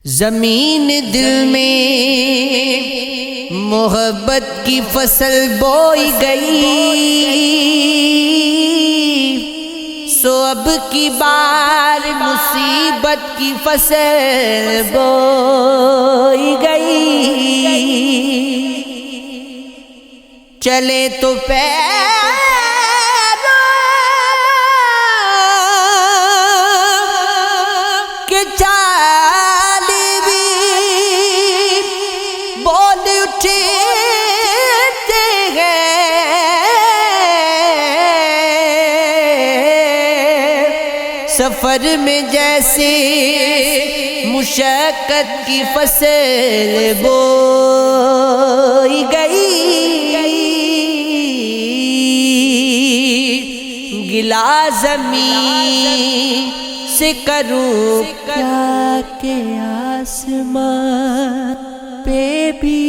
زمین دل میں محبت کی فصل بوئی گئی، سو اب کی بار مصیبت کی فصل بوئی گئی۔ چلے تو کہ چال بھی بول اٹھتے ہیں، سفر میں جیسے مشقت کی فصل بوئی گئی۔ گلا زمین سے کروں کیا کہ آسمان پہ بھی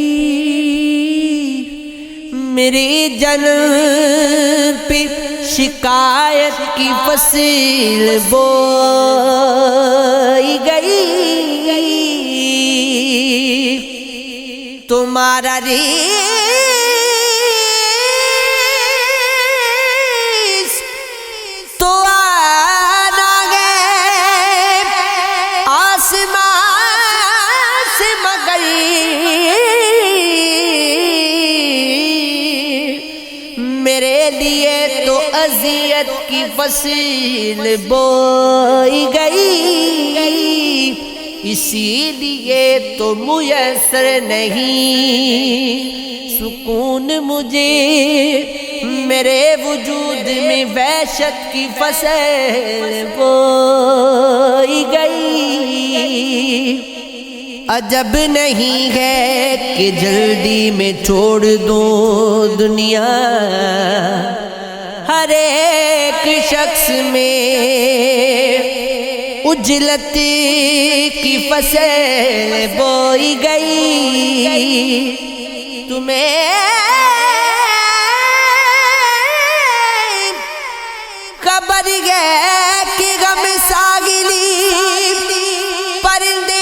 میرے جنم پہ شکایت کی فصل بوئی گئی۔ تمہارا میرے لیے تو اذیت کی فصل بوئی گئی، اسی لیے تو میسر نہیں سکون مجھے، میرے وجود میں وحشت کی فصل بوئی گئی۔ عجب نہیں ہے کہ جلدی میں چھوڑ دوں دنیا، ہر ایک شخص میں اجلت کی فصل بوئی گئی۔ تمہیں خبر ہے کہ غم ساگلی پرندے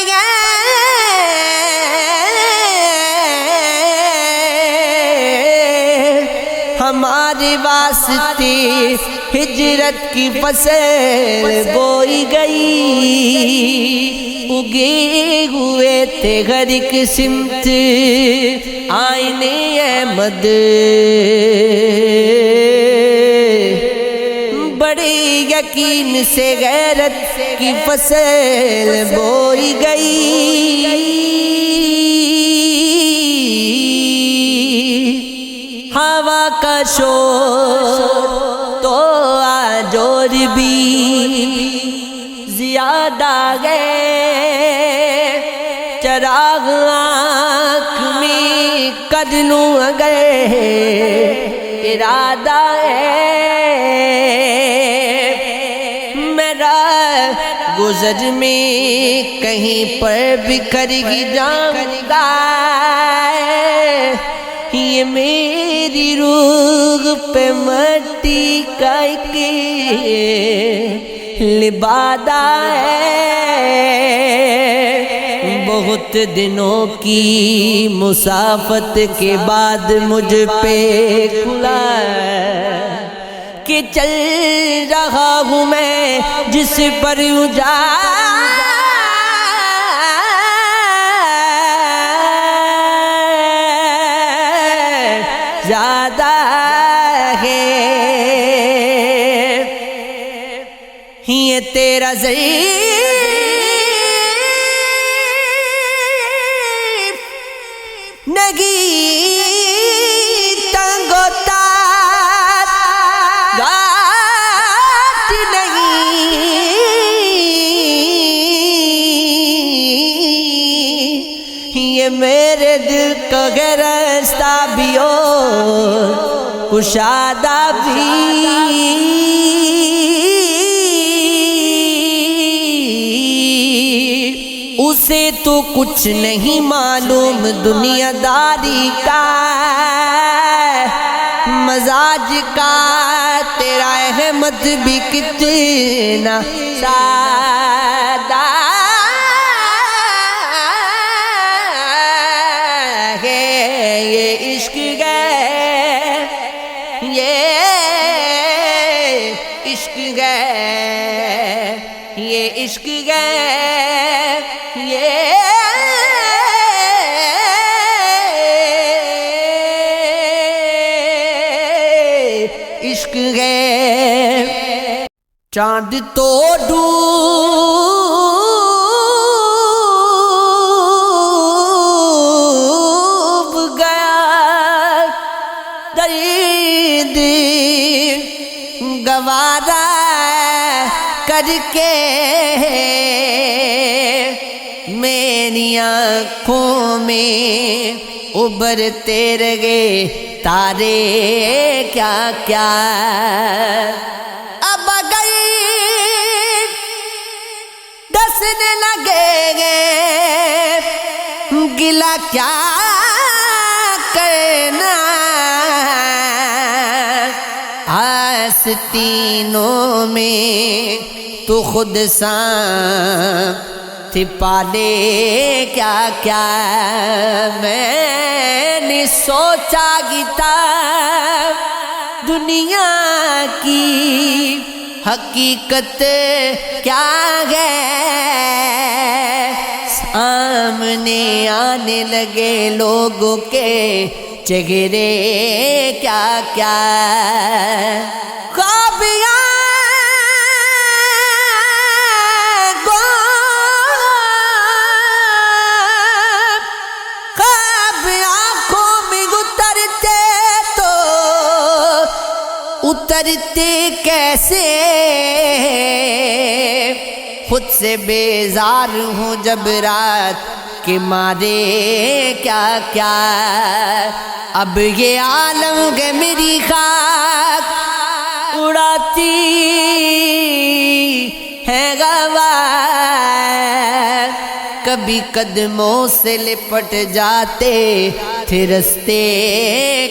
ہمارے واسطے ہجرت کی فصل بوئی گئی۔ اگے ہوئے تھے ہر ایک سمت آئینے احمد، بڑے یقین سے غیرت کی فصل بوئی گئی۔ ہوا کا شور تو آج اور بھی زیادہ گئے، چراغ آنکھ میں کر لوں اگر ارادہ ہے، میرا گزر میں کہیں پر بکھر ہی جاؤں گا، یہ میری روح پہ مٹی کا ایک لبادہ ہے۔ بہت دنوں کی مسافت کے بعد مجھ پہ کھلا کہ چل رہا ہوں میں جس پر زیادہ ہے، یہ تیرا ضعیف نگی تنگ و تار گھاٹ نہیں، یہ میرے دل کا راستہ بھی اور کشادہ بھی، اسے تو کچھ نہیں معلوم دنیا داری کا مزاج کا، تیرا احمد بھی کتنا سادہ عشق ہے یہ عشق ہے چاند تو گوارا کر کے میری آنکھوں میں ابھرتے رہے تارے کیا کیا اب اگر دسنے لگے گے گلا کیا کرنا آستینوں میں تو خود سانپ پالے کیا کیا میں نے سوچا گتا دنیا کی حقیقت کیا ہے سامنے آنے لگے لوگوں کے چہرے کیا کیا خوابیاں خواب آنکھوں میں اترتے تو اترتے کیسے خود سے بیزار ہوں جب رات کے مارے کیا کیا اب یہ عالم ہے میری خاک اڑاتی ہے گواہ کبھی قدموں سے لپٹ جاتے تھے رستے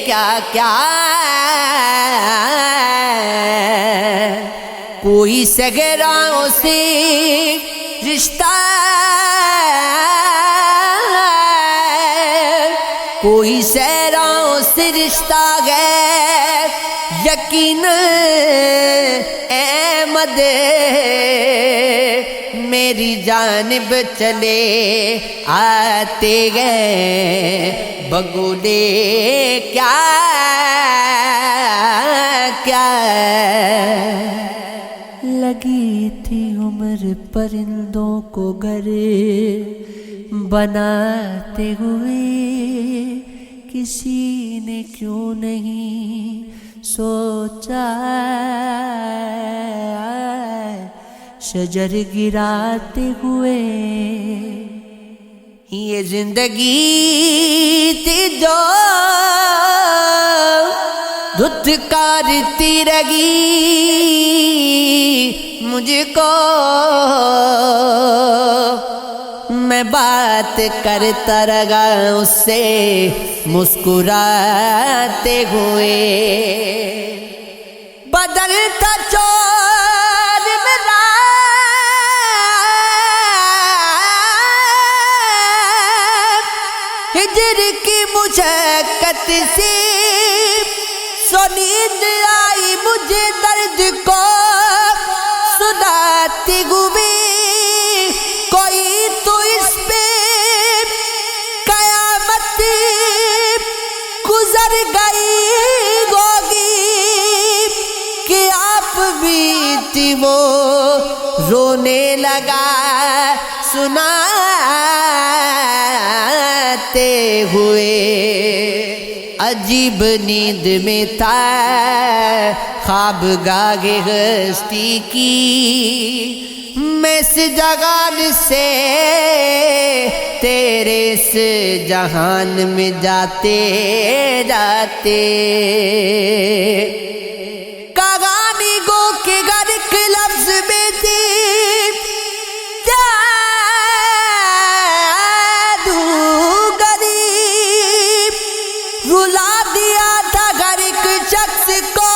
کیا کیا کوئی سگراؤں سے رشتہ کوئی سیراؤں سے رشتہ ہے یقین احمد میری جانب چلے آتے گئے بگولے کیا کیا لگی تھی عمر پرندوں کو گھر بناتے ہوئے کسی نے کیوں نہیں سوچا شجر گراتے ہوئے یہ زندگی تھی جو دھتکارتی رہی مجھ کو میں بات کرتا رہا اس سے مسکراتے ہوئے بدلتا چور میرا ہجر کی مشقت سے سو نیند آئی مجھے درد کو سناتے ہوئے کوئی تو اس پہ قیامت گزر گئی ہوگی کہ آپ بھی تھی وہ رونے لگا سناتے ہوئے عجیب نیند میں تھا خواب گاہ ہستی کی میں اس جہان سے تیرے اس جہان میں جاتے جاتے کہانی گو کے گھر کے لفظ میں تھی رلا دیا تھا گھر ایک شخص کو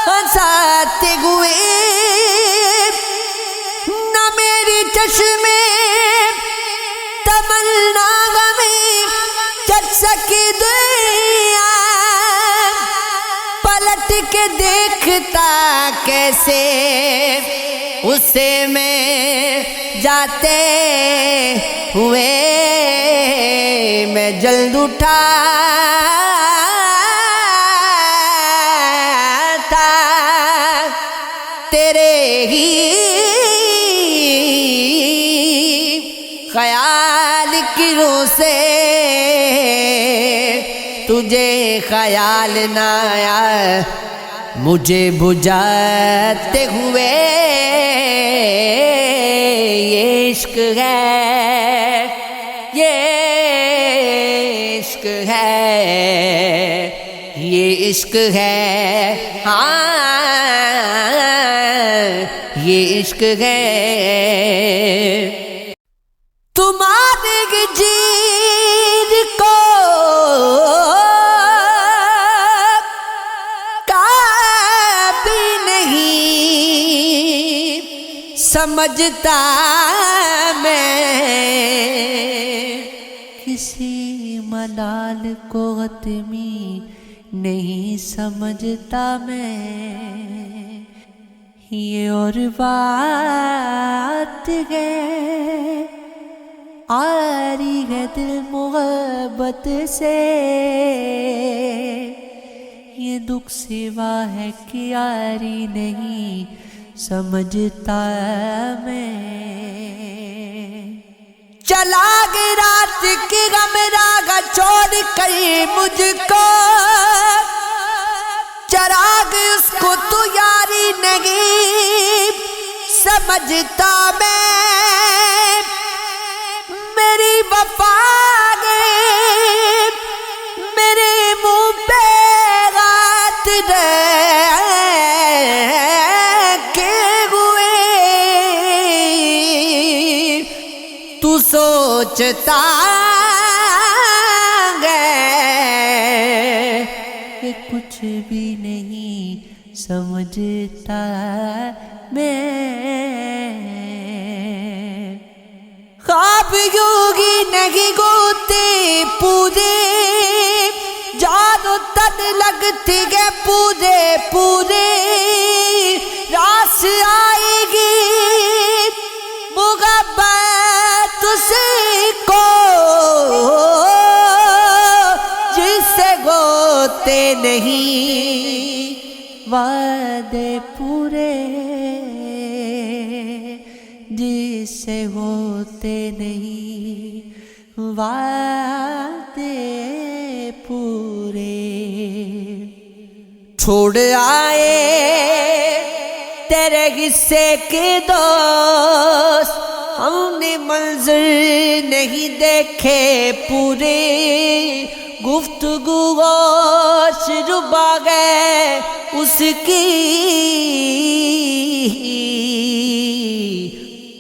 ہنساتے ہوئے نہ میری چشمے تمنا غمی چٹ سکی دنیا پلٹ کے دیکھتا کیسے اسے میں جاتے ہوئے میں جلد اٹھا تھا تیرے ہی خیال کی روح سے تجھے خیال نہ آیا مجھے بجھاتے ہوئے یہ عشق ہے یہ عشق ہے یہ عشق ہے ہاں یہ عشق ہے تمہارے جیر کو سمجھتا میں کسی ملال کو غتمی نہیں سمجھتا میں یہ اور بات ہے آری ہے دل محبت سے یہ دکھ سوا ہے کہ آری نہیں سمجھتا میں چلا گیا رات کی غم راگا چھوڑ کر مجھ کو چراغ اس کو تو یاری نہیں سمجھتا میں میری وفا نے میرے منہ پہ رات تو سوچتا ہے کہ کچھ بھی نہیں سمجھتا میں خواب یوگی نہیں گوتے پورے جانو تن لگتی ہے پورے پورے راس آئے گی محبت اسی کو جس سے ہوتے نہیں وعدے پورے جس سے ہوتے نہیں وعدے پورے چھوڑ آئے تیرے حصے کے دوست ہم نے منظر نہیں دیکھے پورے گفتگو گوش ربا گئے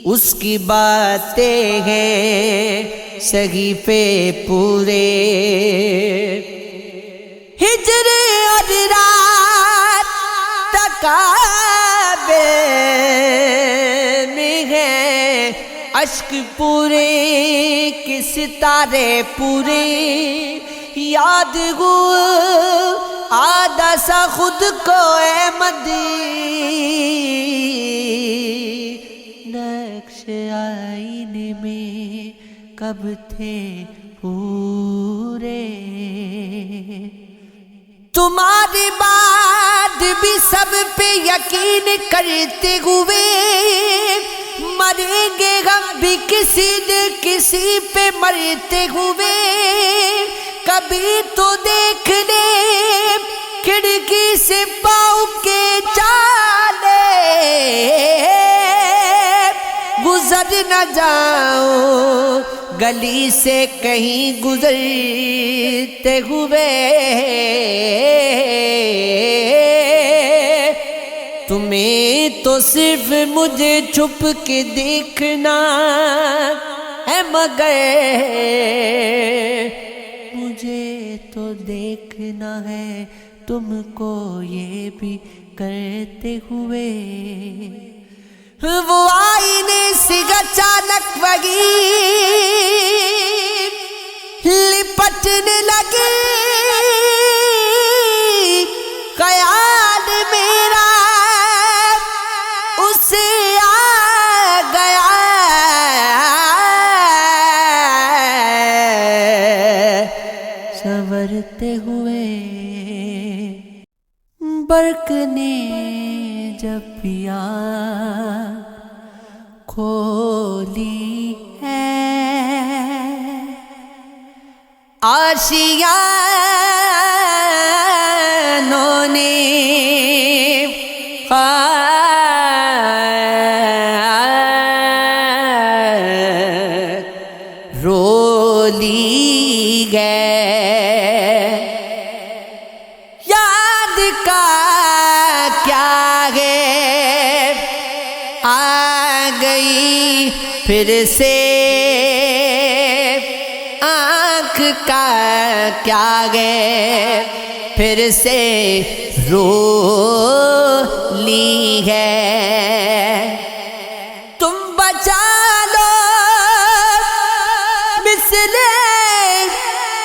اس کی باتیں ہیں صحیفے پورے ہجر اور رات تکابے میں ہے اشک پورے کے ستارے پورے یاد گو آدھا سا خود کو اے نقش آئینے میں کب تھے پورے تمہاری بات بھی سب پہ یقین کرتے ہوئے مریں گے ہم بھی کسی نہ کسی پہ مرتے ہوئے کبھی تو دیکھ لے کھڑکی سے پاؤں کے چالے گزر نہ جاؤ گلی سے کہیں گزرتے ہوئے تمہیں تو صرف مجھے چھپ کے دیکھنا ہے مگر مجھے تو دیکھنا ہے تم کو یہ بھی کرتے ہوئے وہ آئینے سے اچانک وہی لپٹنے لگی خیال میرا اسے مرتے ہوئے برق نے جب پیا کھولی ہے آشیانوں نے رولی گئے یاد کا کیا ہے آ گئی پھر سے آنکھ کا کیا ہے پھر سے رو لی ہے تم بچا لو مثل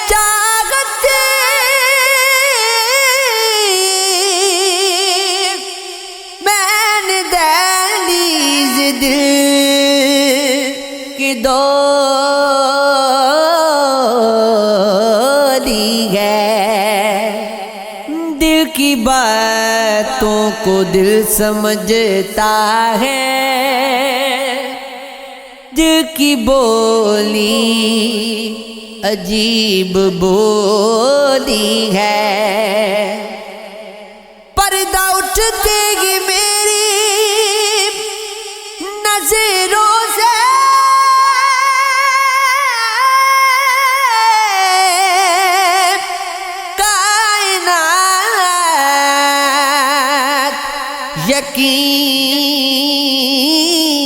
چاغت میں نے دہلیز دل کی دولی ہے دل کی باتوں کو دل سمجھتا ہے دل کی بولی عجیب بولی ہے پردہ اٹھتے ہی میری نظروں سے کائنات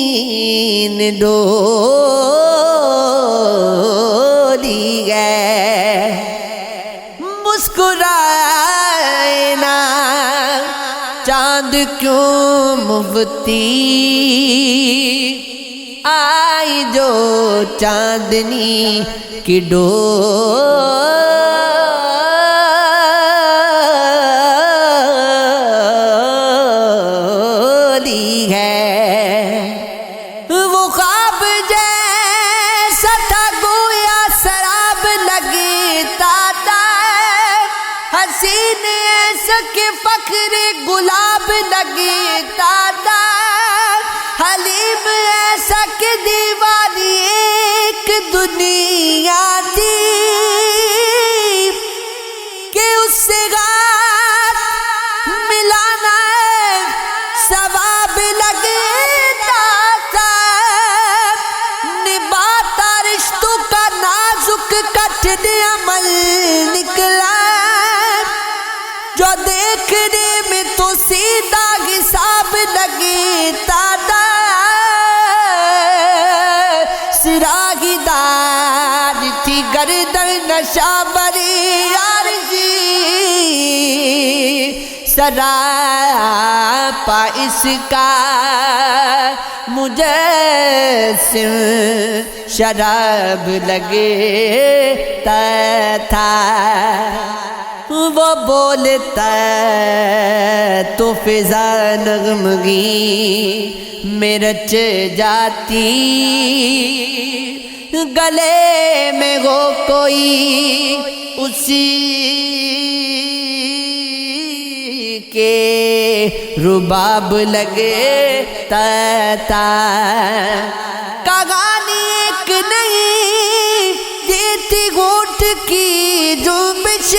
یقین ڈولی ہے مسکرائے نا چاند کیوں مفتی آئی جو چاندنی کی ڈولی ہے وہ خواب جیسا تھا گویا سراب لگتا تھا حسین ایسا کہ فخر گلاب لگتا تھا حلیم ایسا کہ دیوانی ایک دنیا تھی کہ اس سے غار ملانا ثواب لگتا تھا نبھاتا رشتوں کا نازک کٹھن عمل نکلا جو دیکھنے میں تو سیدھا حساب لگتا تھا سراغی دار تھی گردن نشہ بری عارضی سراپا اس کا مجسم شراب لگتا تھا وہ بولتا تو فضا نغمگی میں رچ جاتی گلے میں ہو کوئی اسی کے رباب لگتا تھا کہانی ایک نہیں دیتی گھونٹ کی جنبش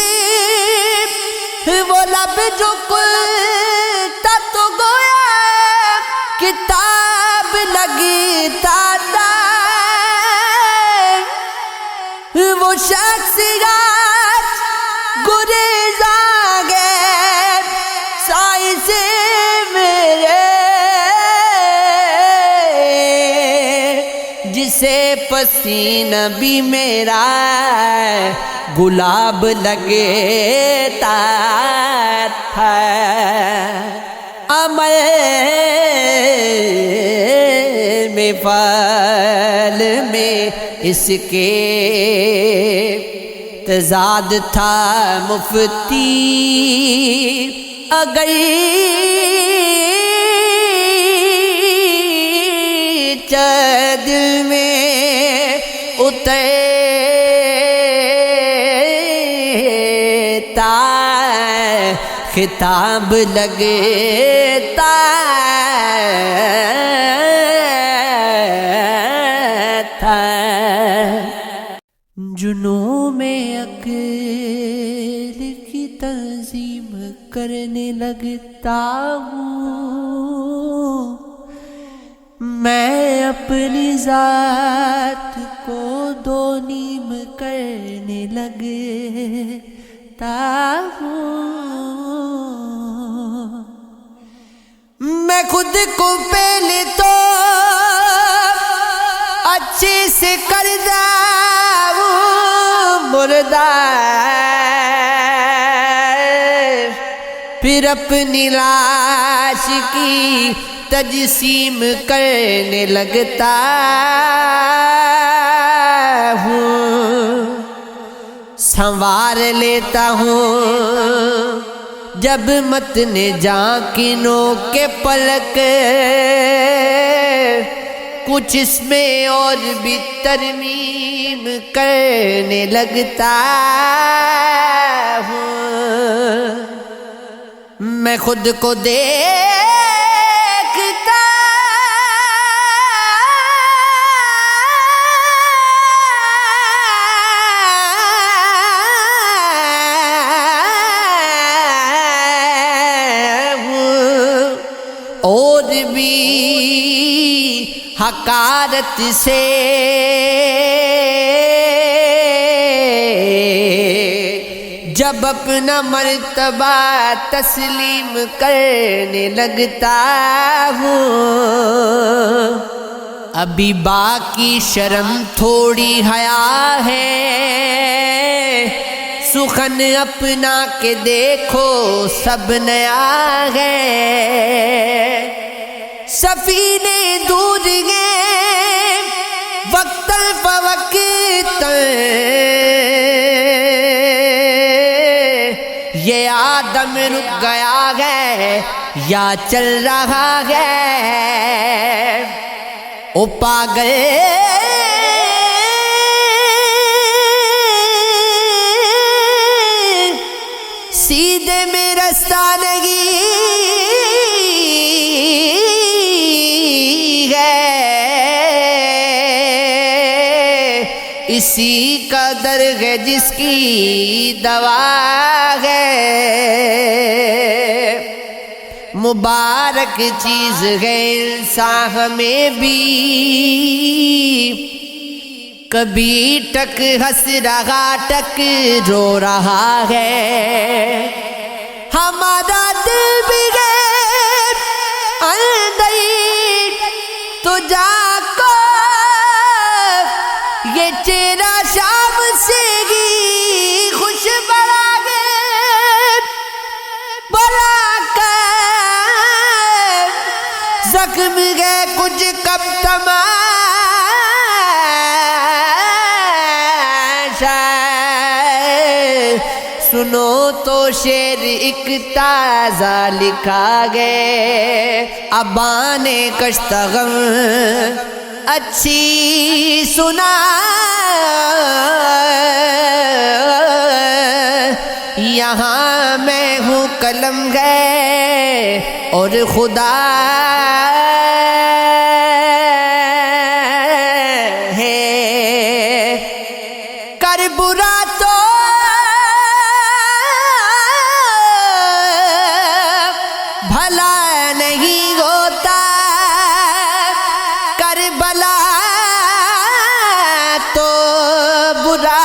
وہ لب جو کھلتا تو گویا کتاب لگتا تھا وہ شخصیات گریزاں گئے سائے سے میرے جسے پسینہ بھی میرا گلاب لگتا تھا عمل میں فعل میں اس کے تضاد تھا مفتی اگر دل میں اتر خطاب لگتا تھا، جنوں میں عقل کی تنظیم کرنے لگتا ہوں، میں اپنی ذات کو دو نیم کرنے لگتا ہوں، میں خود کو پہلے تو اچھے سے کردہ مردہ، پھر اپنی لاش کی تجسیم کرنے لگتا ہوں، سنوار لیتا ہوں جب متن جانکنوں کے پلک، کچھ اس میں اور بھی ترمیم کرنے لگتا ہوں، میں خود کو دیکھتا ہوں، اور بھی حقارت سے جب اپنا مرتبہ تسلیم کرنے لگتا ہوں، ابھی باقی شرم تھوڑی حیا ہے، سخن اپنا کے دیکھو سب نیا ہے، سفینے دور گئے وقتاً فوقتاً، یہ آدم رک گیا ہے یا چل رہا ہے، او پاگل سیدھے میں رستہ نہیں ہے، اسی کا درد ہے جس کی دوا ہے، مبارک چیز ہے انسان ہمیں بھی، کبھی ٹک ہنس رہا ٹک رو رہا ہے، ہمارا دل بھی ہے اندر تو جا کو یہ چہرہ شام سے ہی خوش بڑا گئے، بڑا کر زخم گئے کچھ کب تماشا، سنو تو شعر ایک تازہ لکھا گئے، ابان کشتغم اچھی سنا، یہاں میں ہوں قلم گئے اور خدا ہے، کر برا تو بھلا نہیں ہوتا، کر بلا تو برا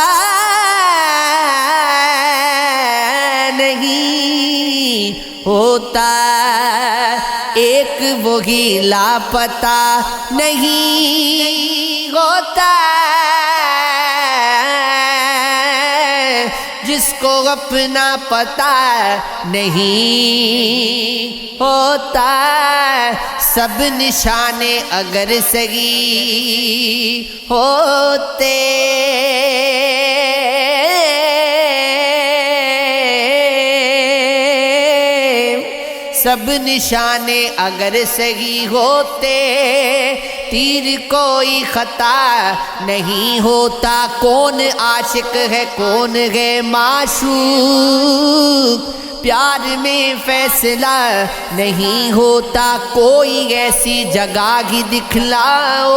نہیں ہوتا، ایک وہی لاپتہ نہیں ہوتا، جس کو اپنا پتہ نہیں ہوتا، سب نشانے اگر صحیح ہوتے سب نشانے اگر صحیح ہوتے، تیر کوئی خطا نہیں ہوتا، کون عاشق ہے کون ہے معشوق پیار میں فیصلہ نہیں ہوتا، کوئی ایسی جگہ ہی دکھلاؤ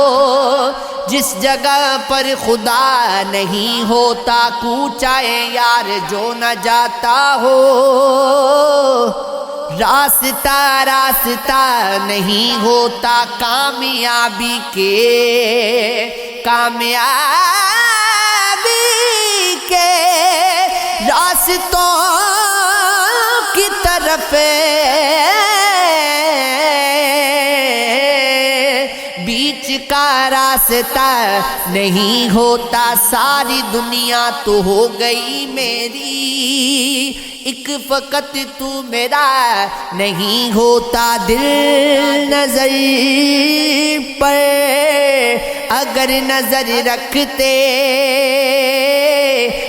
جس جگہ پر خدا نہیں ہوتا، کوچا ہے یار جو نہ جاتا ہو، راستہ راستہ نہیں ہوتا کامیابی کے، کامیابی کے راستوں کی طرف بیچ کا راستہ نہیں ہوتا، ساری دنیا تو ہو گئی میری، ایک فقط تو میرا نہیں ہوتا، دل نظر پر اگر نظر رکھتے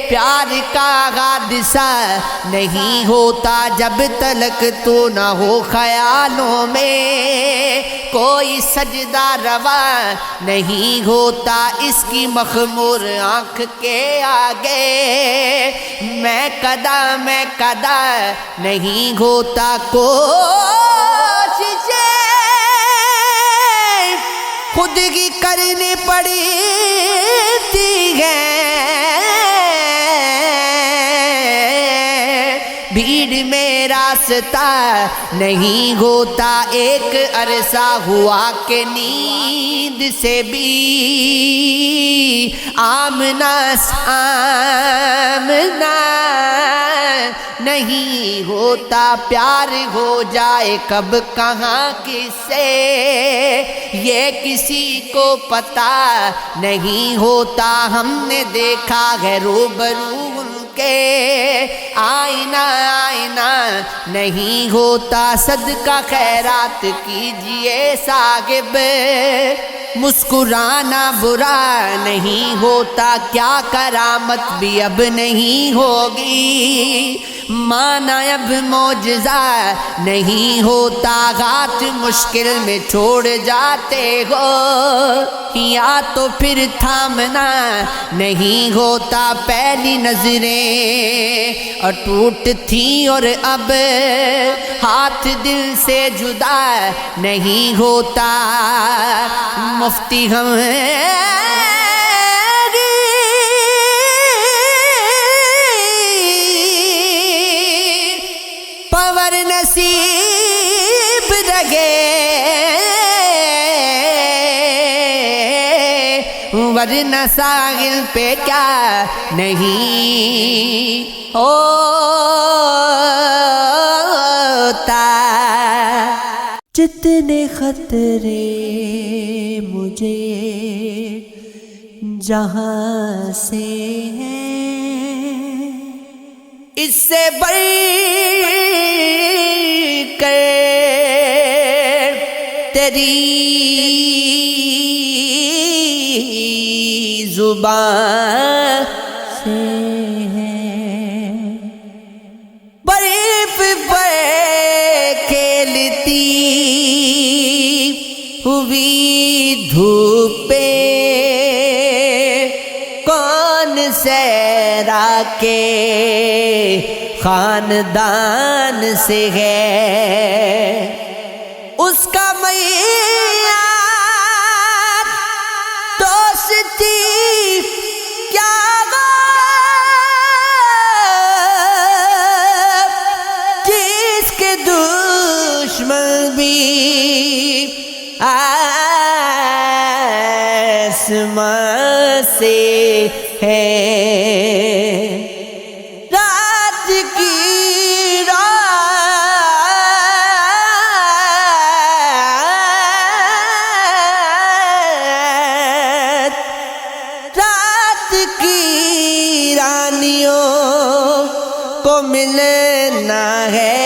پیار کا حادثہ نہیں ہوتا، جب تلک تو نہ ہو خیالوں میں کوئی سجدہ روا نہیں ہوتا، اس کی مخمور آنکھ کے آگے میں قدا نہیں ہوتا، کوششیں خود کی کرنی پڑتی ہیں، بھیڑ میں راستہ نہیں ہوتا، ایک عرصہ ہوا کہ نیند سے بھی آمنا سامنا نہیں ہوتا، پیار ہو جائے کب کہاں کس سے یہ کسی کو پتا نہیں ہوتا، ہم نے دیکھا ہے روبرو ان کے آئینہ نہیں ہوتا، صدقہ خیرات کیجئے صاحب، مسکرانا برا نہیں ہوتا، کیا کرامت بھی اب نہیں ہوگی، مانا اب معجزہ نہیں ہوتا، ہاتھ مشکل میں چھوڑ جاتے ہو یا تو پھر تھامنا نہیں ہوتا، پہلی نظریں اٹوٹ تھیں اور اب ہاتھ دل سے جدا نہیں ہوتا، مفتی ہم پور نصیب رگے ورنہ ساحل پہ کیا نہیں ہوتا، جتنے خطرے مجھے جہاں سے ہیں، اس سے بڑھ کر تیری زبان سے ہے، برف پر کھیلتی ہوئی دھوپ پہ کون سیرا کے خاندان سے ہے، اس کا معیار دوستی کیا جس کے دشمن بھی آسمان سے ہے، رات کی رات کی رانیوں کو ملنا ہے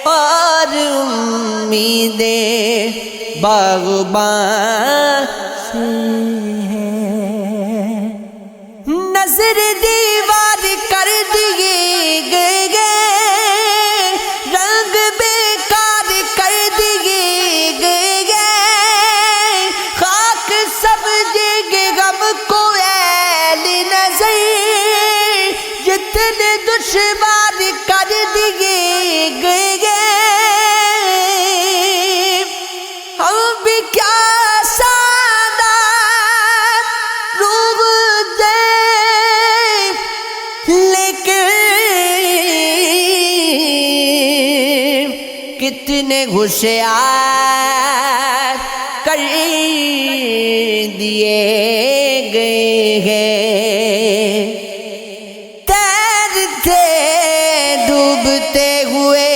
اور امیدیں باغباں سے ہے، نظر دیوار کر دیے گئے، رنگ بیکار کر دیے گئے، خاک سمجھے گے غم کو ایل نظر، جتنے اتنے دشوار کر دیے گئے ہم بھی کیا سادہ روح دے لیکن کتنے ہوشیار کر دیے گئے ہیں تیرتے ڈوبتے ہوئے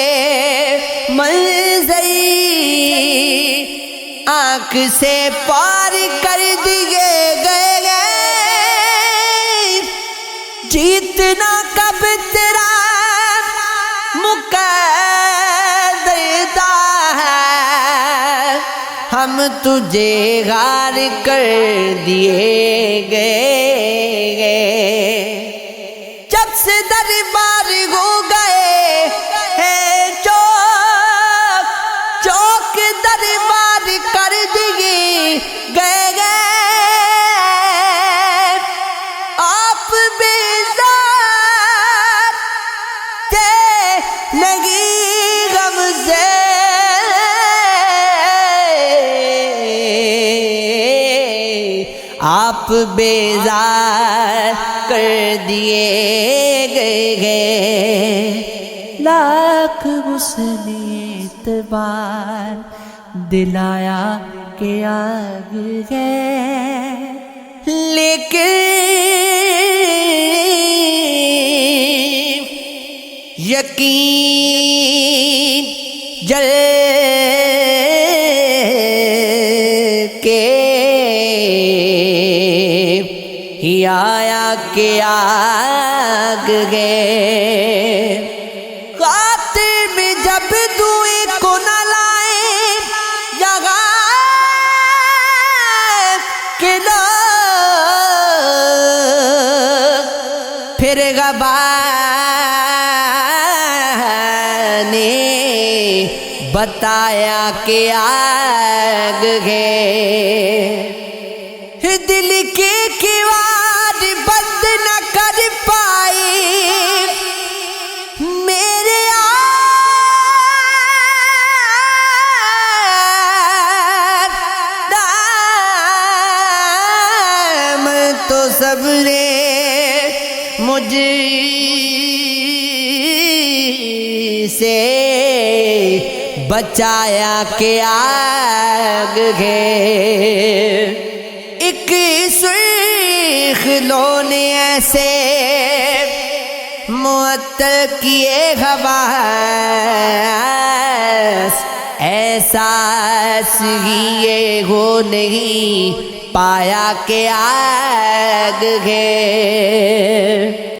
منظر آنکھ سے پار کر دیے گئے جیتنا کب تیرا مقدر ہے ہم تجھے غار کر دیے گئے جب سے دربار ہو گئے ہیں چوک چوک دربار کر دیے گئے آپ بیزار تھے نہیں غم سے آپ بیزار کر دیے گئے لاکھ حسن اعتبار دلایا کہ آگ ہے لیکن یقین جل کے ہی آیا کہ آگ گئے خاطر میں جب دوئے کو نہ لائے یہاں کہ لوگ پھر غبار نے بتایا کہ آگ ہے دل کے کیوار بند نہ کر پائے میرے دام تو سب نے مجھ سے بچایا کہ آگ ہے ایک سرخ لو نے ایسے معطل کیے حواس احساس ہی یہ ہو نہیں پایا کہ آگ ہے